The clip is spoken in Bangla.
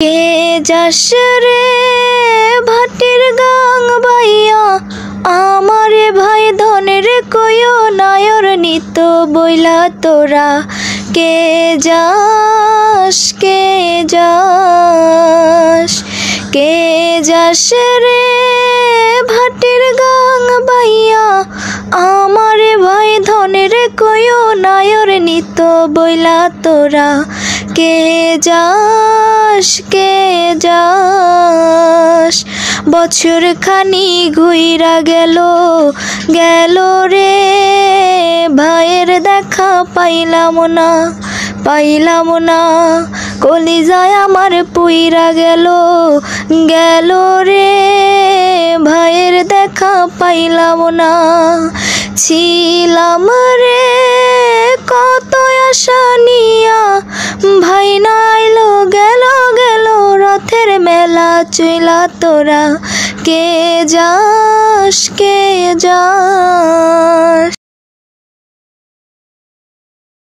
কে যাস রে ভাটির গাং বাইয়া আমারে ভাই ধনের কইও নায়র নিত বইলা তোরা কে যাস কে যাস কে যাস রে ভাটির গাং বাইয়া আমারে ভাই ধনের কইও নায়র নিত বইলা তোরা কে যাস কে যাস বছর খানি ঘুইরা গেল গেল রে ভাইয়ের দেখা পাইলাম না কলিজায় আমার পুইরা গেল গেল রে ভাইয়ের দেখা পাইলাম না ছিলাম রে কত আশা নিয়া ভাই নাইলো গেল গেল রথের মেলা চইলা তোরা কে যাস কে যাস।